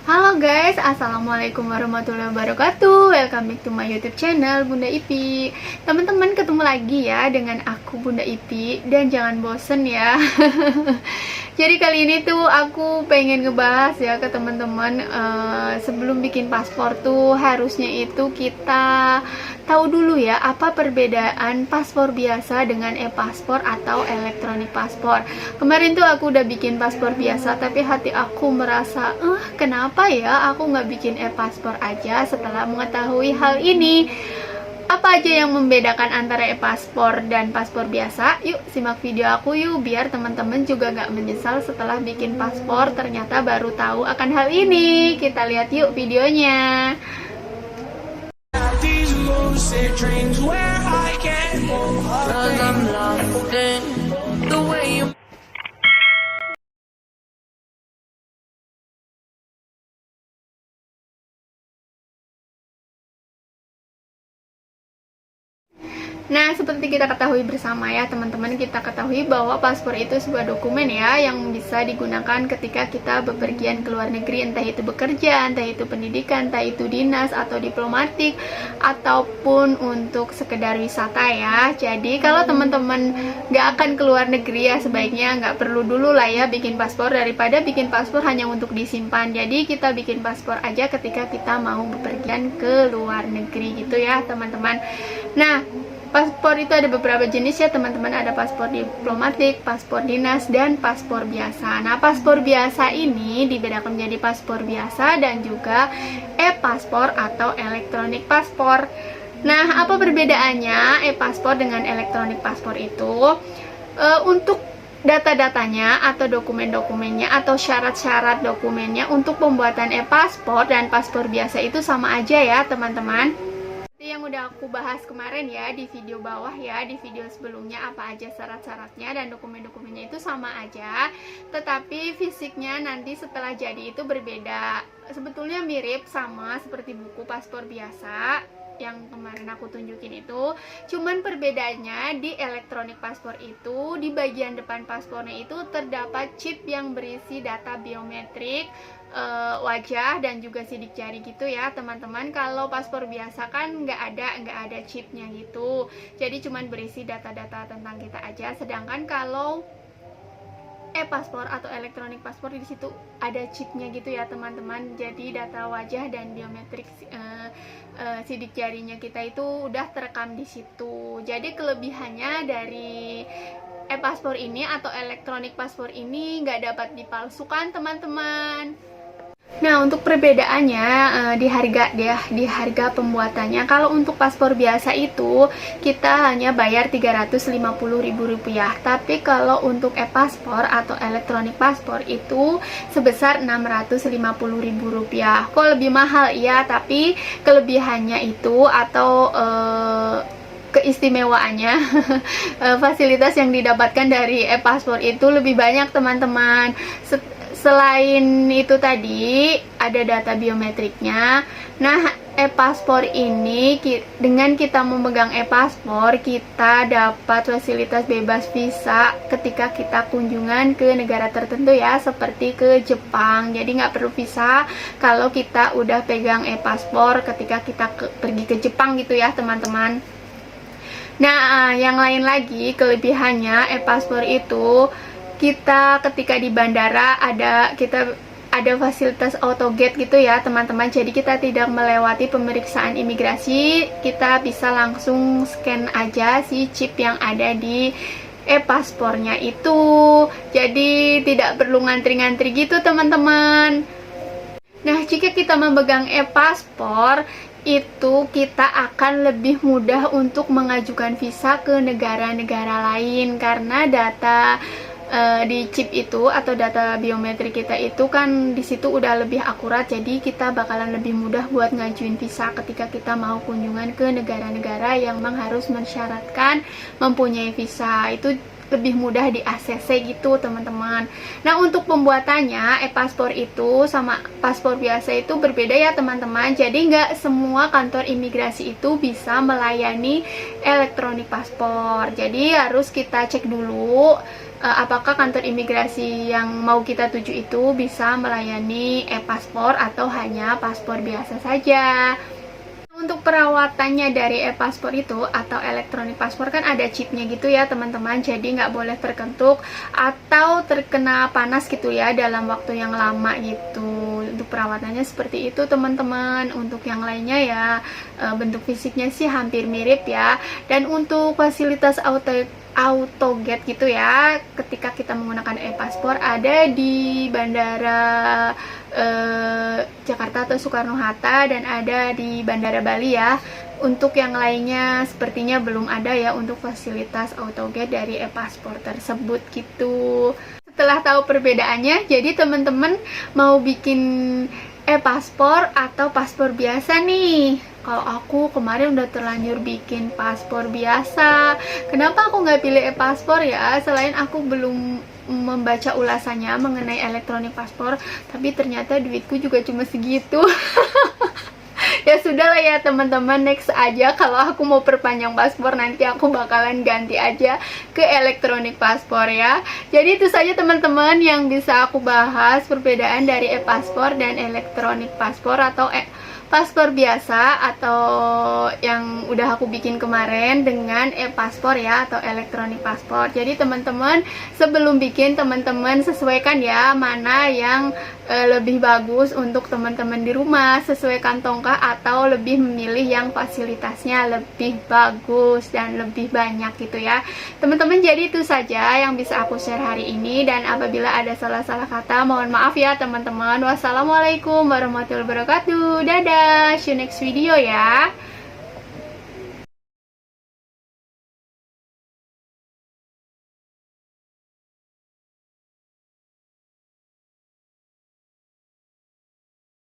Halo guys, assalamualaikum warahmatullahi wabarakatuh. Welcome back to my YouTube channel Bunda Ipi. Teman-teman, ketemu lagi ya dengan aku Bunda Ipi, dan jangan bosen ya. Jadi kali ini tuh aku pengen ngebahas ya ke teman-teman, sebelum bikin paspor tuh harusnya itu kita tahu dulu ya apa perbedaan paspor biasa dengan e-paspor atau elektronik paspor. Kemarin tuh aku udah bikin paspor biasa, tapi hati aku merasa, kenapa ya aku nggak bikin e-paspor aja. Setelah mengetahui hal ini, apa aja yang membedakan antara e-paspor dan paspor biasa? Yuk simak video aku yuk, biar teman-teman juga nggak menyesal setelah bikin paspor ternyata baru tahu akan hal ini. Kita lihat yuk videonya. Nah, seperti kita ketahui bersama ya teman-teman, kita ketahui bahwa paspor itu sebuah dokumen ya yang bisa digunakan ketika kita bepergian ke luar negeri, entah itu bekerja, entah itu pendidikan, entah itu dinas atau diplomatik, ataupun untuk sekedar wisata ya. Jadi kalau teman-teman nggak akan ke luar negeri ya sebaiknya nggak perlu dulu lah ya bikin paspor, daripada bikin paspor hanya untuk disimpan. Jadi kita bikin paspor aja ketika kita mau bepergian ke luar negeri gitu ya teman-teman. Nah, paspor itu ada beberapa jenis ya teman-teman. Ada paspor diplomatik, paspor dinas, dan paspor biasa. Nah, paspor biasa ini dibedakan menjadi paspor biasa dan juga e-paspor atau elektronik paspor. Nah, apa perbedaannya e-paspor dengan elektronik paspor itu? Untuk data-datanya atau dokumen-dokumennya atau syarat-syarat dokumennya untuk pembuatan e-paspor dan paspor biasa itu sama aja ya teman-teman. Yang udah aku bahas kemarin ya di video bawah ya, di video sebelumnya apa aja syarat-syaratnya dan dokumen-dokumennya itu sama aja, tetapi fisiknya nanti setelah jadi itu berbeda. Sebetulnya mirip sama seperti buku paspor biasa yang kemarin aku tunjukin itu, cuman perbedaannya di elektronik paspor itu di bagian depan paspornya itu terdapat chip yang berisi data biometrik, wajah dan juga sidik jari gitu ya teman-teman. Kalau paspor biasa kan nggak ada chipnya gitu, jadi cuman berisi data-data tentang kita aja. Sedangkan kalau e-paspor atau elektronik paspor di situ ada chipnya gitu ya teman-teman. Jadi data wajah dan biometrik sidik jarinya kita itu udah terekam di situ. Jadi kelebihannya dari e-paspor ini atau elektronik paspor ini nggak dapat dipalsukan teman-teman. Nah, untuk perbedaannya di harga pembuatannya. Kalau untuk paspor biasa itu kita hanya bayar Rp350.000, tapi kalau untuk e-paspor atau elektronik paspor itu sebesar Rp650.000. Kok lebih mahal ya, tapi kelebihannya itu atau keistimewaannya fasilitas yang didapatkan dari e-paspor itu lebih banyak teman-teman. Selain itu tadi ada data biometriknya. Nah, e-paspor ini dengan kita memegang e-paspor kita dapat fasilitas bebas visa ketika kita kunjungan ke negara tertentu ya, seperti ke Jepang. Jadi nggak perlu visa kalau kita udah pegang e-paspor ketika kita pergi ke Jepang gitu ya teman-teman. Nah, yang lain lagi kelebihannya e-paspor itu kita ketika di bandara ada fasilitas autogate gitu ya teman-teman. Jadi kita tidak melewati pemeriksaan imigrasi, kita bisa langsung scan aja si chip yang ada di e-paspornya itu. Jadi tidak perlu ngantri-ngantri gitu teman-teman. Nah, jika kita memegang e-paspor itu kita akan lebih mudah untuk mengajukan visa ke negara-negara lain, karena data di chip itu atau data biometrik kita itu kan di situ udah lebih akurat. Jadi kita bakalan lebih mudah buat ngajuin visa ketika kita mau kunjungan ke negara-negara yang memang harus mensyaratkan mempunyai visa. Itu lebih mudah di ACC gitu teman-teman. Nah, untuk pembuatannya e-paspor itu sama paspor biasa itu berbeda ya teman-teman. Jadi nggak semua kantor imigrasi itu bisa melayani elektronik paspor. Jadi harus kita cek dulu apakah kantor imigrasi yang mau kita tuju itu bisa melayani e-paspor atau hanya paspor biasa saja. Untuk perawatannya dari e-paspor itu atau elektronik paspor kan ada chipnya gitu ya teman-teman, jadi nggak boleh terkentuk atau terkena panas gitu ya dalam waktu yang lama gitu. Untuk perawatannya seperti itu teman-teman. Untuk yang lainnya ya bentuk fisiknya sih hampir mirip ya. Dan untuk fasilitas AutoGate gitu ya, ketika kita menggunakan e-paspor ada di bandara Jakarta atau Soekarno-Hatta dan ada di Bandara Bali ya. Untuk yang lainnya sepertinya belum ada ya untuk fasilitas AutoGate dari e-paspor tersebut gitu. Setelah tahu perbedaannya, jadi teman-teman mau bikin e-paspor atau paspor biasa nih? Kalau aku kemarin udah terlanjur bikin paspor biasa. Kenapa aku nggak pilih e-paspor ya? Selain aku belum membaca ulasannya mengenai elektronik paspor, tapi ternyata duitku juga cuma segitu. Ya sudahlah ya teman-teman, next aja kalau aku mau perpanjang paspor nanti aku bakalan ganti aja ke elektronik paspor ya. Jadi itu saja teman-teman yang bisa aku bahas perbedaan dari e-paspor dan elektronik paspor atau paspor biasa atau yang udah aku bikin kemarin dengan e-paspor ya atau elektronik paspor. Jadi teman-teman sebelum bikin teman-teman sesuaikan ya mana yang lebih bagus untuk teman-teman di rumah, sesuai kantongkah atau lebih memilih yang fasilitasnya lebih bagus dan lebih banyak gitu ya teman-teman. Jadi itu saja yang bisa aku share hari ini, dan apabila ada salah-salah kata mohon maaf ya teman-teman. Wassalamualaikum warahmatullahi wabarakatuh. Dadah, see you next video ya.